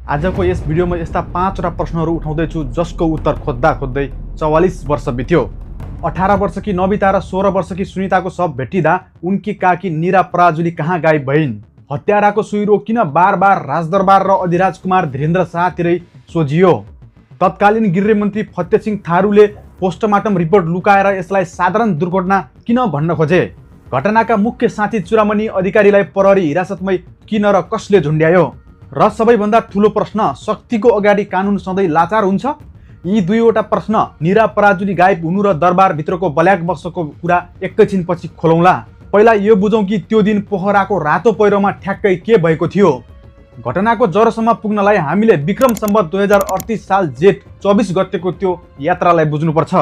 आजको यस भिडियोमा यस्ता 5वटा प्रश्नहरू उठाउँदैछु जसको उत्तर खोज्दा खोज्दै 44 वर्ष बित्यो। 18 वर्षकी नबिता र 16 वर्षकी सुनिताको शव भेटिँदा उनकी काकी निरा पराजुली कहाँ गायब भइन्? हत्याराको सुइरो किन बार बार राजदरबार र अधिराज कुमार धीरेन्द्र शाहतिरै सोझियो? तत्कालीन गृहमन्त्री फतेसिंह थारूले पोस्टमार्टम रिपोर्ट लुकाएर यसलाई साधारण दुर्घटना किन भन्न खोजे? घटनाका मुख्य साथी चुडामणि अधिकारीलाई प्रहरी हिरासतमै किन र कसले झुन्ड्यायो? र सबैभन्दा ठुलो प्रश्न, शक्तिको अगाडि कानुन सधैँ लाचार हुन्छ? यी दुईवटा प्रश्न, निरा पराजुली गायब हुनु र दरबारभित्रको ब्ल्याक बक्सको कुरा एकैछिनपछि खोलौँला। पहिला यो बुझौँ कि त्यो दिन पोखराको रातो पहिरोमा ठ्याक्कै के भएको थियो। घटनाको जरोसम्म पुग्नलाई हामीले विक्रम सम्वत 2038 साल जेठ 24 गतेको त्यो यात्रालाई बुझ्नुपर्छ।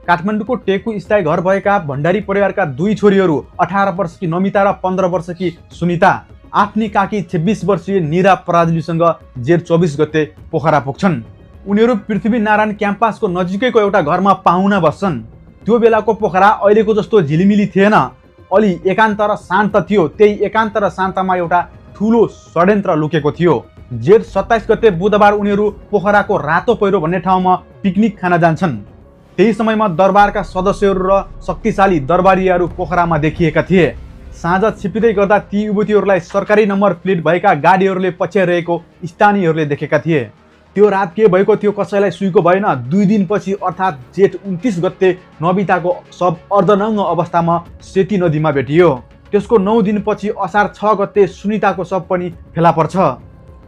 काठमाडौँको टेकु स्थायी घर भएका भण्डारी परिवारका दुई छोरीहरू 18 वर्षकी नमिता र 15 वर्षकी सुनिता आफ्नी काकी 26 वर्षीय निरा पराजुलीसँग जेठ 24 गते पोखरा पुग्छन्। उनीहरू पृथ्वीनारायण क्याम्पसको नजिकैको एउटा घरमा पाहुना बस्छन्। त्यो बेलाको पोखरा अहिलेको जस्तो झिलिमिली थिएन, अलि एकान्त र शान्त थियो। त्यही एकान्त र शान्तमा एउटा ठुलो षड्यन्त्र लुकेको थियो। जेठ 27 गते बुधबार उनीहरू पोखराको रातो पहिरो भन्ने ठाउँमा पिकनिक खान जान्छन्। त्यही समयमा दरबारका सदस्यहरू र शक्तिशाली दरबारीहरू पोखरामा देखिएका थिए। साँझ छिपिँदै गर्दा ती युवतीहरूलाई सरकारी नम्बर प्लेट भएका गाडीहरूले पछ्याइरहेको स्थानीयहरूले देखेका थिए। त्यो रात के भएको थियो कसैलाई सुइको भएन। 2 दिनपछि अर्थात् जेठ 29 गते नबिताको शव अर्धनङ्ग अवस्थामा सेती नदीमा भेटियो। त्यसको 9 दिनपछि असार 6 गते सुनिताको शव पनि फेला पर्छ।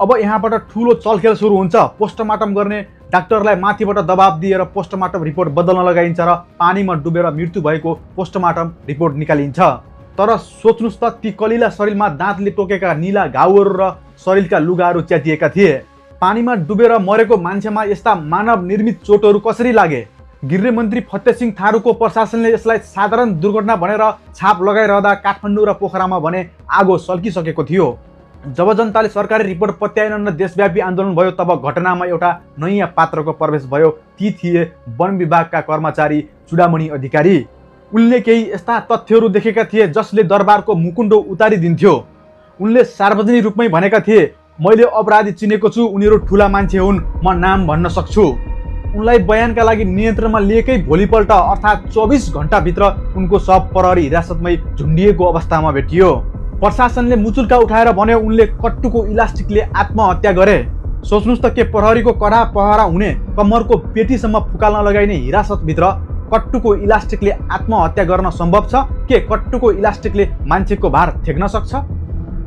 अब यहाँबाट ठुलो चलखेल सुरु हुन्छ। पोस्टमार्टम गर्ने डाक्टरलाई माथिबाट दबाब दिएर पोस्टमार्टम रिपोर्ट बदल्न लगाइन्छ र पानीमा डुबेर मृत्यु भएको पोस्टमार्टम रिपोर्ट निकालिन्छ। तर सोच्नुस् त, ती कलिला शरीरमा दाँतले टोकेका नीला घाउहरू र शरीरका लुगाहरू च्यातिएका थिए। पानीमा डुबेर मरेको मान्छेमा यस्ता मानव निर्मित चोटहरू कसरी लागे? गृहमन्त्री फतेसिंह थारूको प्रशासनले यसलाई साधारण दुर्घटना भनेर छाप लगाइरहँदा काठमाडौँ र पोखरामा भने आगो सल्किसकेको थियो। जब जनताले सरकारी रिपोर्ट पत्याएनन् र देशव्यापी आन्दोलन भयो, तब घटनामा एउटा नयाँ पात्रको प्रवेश भयो। ती थिए वन विभागका कर्मचारी चुडामणि अधिकारी। उनले केही यस्ता तथ्यहरू देखेका थिए जसले दरबारको मुकुण्डो उतारिदिन्थ्यो। उनले सार्वजनिक रूपमै भनेका थिए, मैले अपराधी चिनेको छु, उनीहरू ठुला मान्छे हुन्, म नाम भन्न सक्छु। उनलाई बयानका लागि नियन्त्रणमा लिएकै भोलिपल्ट अर्थात् 24 घण्टाभित्र उनको शव प्रहरी हिरासतमै झुन्डिएको अवस्थामा भेटियो। प्रशासनले मुचुल्का उठाएर भन्यो उनले कट्टुको इलास्टिकले आत्महत्या गरे। सोच्नुस् त, के प्रहरीको कडा पहरा हुने कम्मरको पेटीसम्म फुकाल्न लगाइने हिरासतभित्र कट्टुको इलास्टिकले आत्महत्या गर्न सम्भव छ? के कट्टुको इलास्टिकले मान्छेको भार थेक्न सक्छ?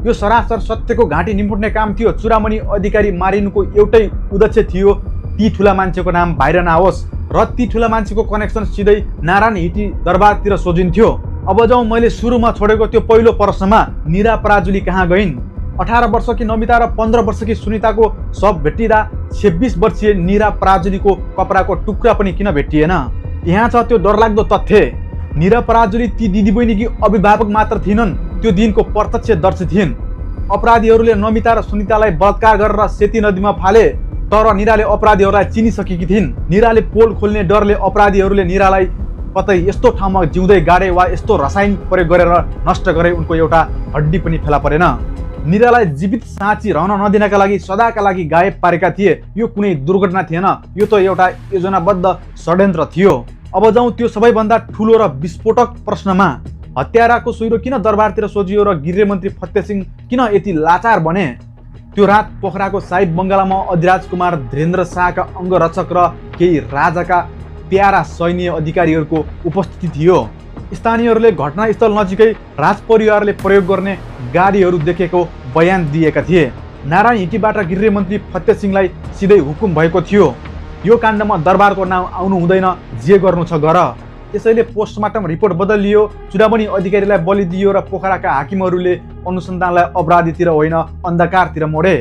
यो सरासर सत्यको घाँटी निमुट्ने काम थियो। चुडामणि अधिकारी मारिनुको एउटै उद्देश्य थियो, ती ठुला मान्छेको नाम बाहिर नआओस् र ती ठुला मान्छेको कनेक्सन सिधै नारायण हिटी दरबारतिर सोझिन्थ्यो। अब जाउँ मैले सुरुमा छोडेको त्यो पहिलो प्रश्नमा, निरा पराजुली कहाँ गइन्? 18 वर्षकी नमिता र 15 वर्षकी सुनिताको शव भेटिँदा 26 वर्षीय निरा पराजुलीको कपडाको टुक्रा पनि किन भेटिएन? यहाँ छ त्यो डरलाग्दो तथ्य। निरा पराजुली ती दिदीबहिनीकी अभिभावक मात्र थिएनन्, त्यो दिनको प्रत्यक्षदर्शी थिइन्। अपराधीहरूले नमिता र सुनितालाई बलात्कार गरेर सेती नदीमा फाले, तर निराले अपराधीहरूलाई चिनिसकेकी थिइन्। निराले पोल खोल्ने डरले अपराधीहरूले निरालाई कतै यस्तो ठाउँमा जिउँदै गाडे वा यस्तो रसायन प्रयोग गरेर नष्ट गरे उनको एउटा हड्डी पनि फेला परेन। निरालाई जीवित साँची रहन नदिनका लागि सदाका लागि गायब पारेका थिए। यो कुनै दुर्घटना थिएन, यो त एउटा योजनाबद्ध षड्यन्त्र थियो। अब जाउँ त्यो सबैभन्दा ठुलो र विस्फोटक प्रश्नमा, हत्याराको सुइरो किन दरबारतिर सोझियो र गृहमन्त्री फतेसिंह किन यति लाचार बने? त्यो रात पोखराको साहिब बङ्गलामा अधिराज कुमार धीरेन्द्र शाहका अङ्गरक्षक र केही राजाका प्यारा सैन्य अधिकारीहरूको उपस्थिति थियो। स्थानीयहरूले घटनास्थल नजिकै राजपरिवारले प्रयोग गर्ने गाडीहरू देखेको बयान दिएका थिए। नारायण हिटीबाट गृहमन्त्री फतेसिंहलाई सिधै हुकुम भएको थियो, यो काण्डमा दरबारको नाम आउनु हुँदैन, जे गर्नु छ गर। त्यसैले पोस्टमार्टम रिपोर्ट बदलियो, चुडामणि अधिकारीलाई बलि दियो र पोखराका हाकिमहरूले अनुसन्धानलाई अपराधीतिर होइन अन्धकारतिर मोडे।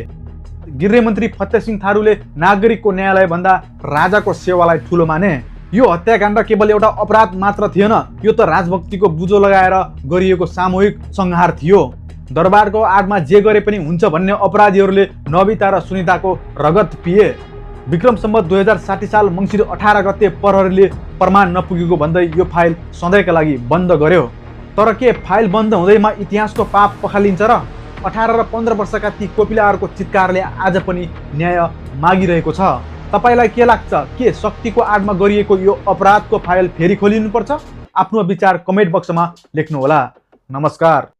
गृहमन्त्री फतेसिंह थारूले नागरिकको न्यायालयभन्दा राजाको सेवालाई ठुलो माने। यो हत्याकाण्ड केवल एउटा अपराध मात्र थिएन, यो त राजभक्तिको बुझो लगाएर गरिएको सामूहिक संहार थियो। दरबारको आडमा जे गरे पनि हुन्छ भन्ने अपराधीहरूले नबिता र सुनिताको रगत पिए। विक्रम सम्वत 2060 साल मङ्सिर 18 गते प्रहरीले प्रमाण नपुगेको भन्दै यो फाइल सधैँका लागि बन्द गर्यो। तर के फाइल बन्द हुँदैमा इतिहासको पाप पखालिन्छ र? 18 र 15 वर्षका ती कोपिलाहरूको चित्कारले आज पनि न्याय मागिरहेको छ। तपाईलाई के लाग्छ, के शक्तिको आडमा गरिएको यो अपराधको फाइल फेरि खोलिनुपर्छ? आफ्नो विचार कमेन्ट बक्समा लेख्नुहोला। नमस्कार।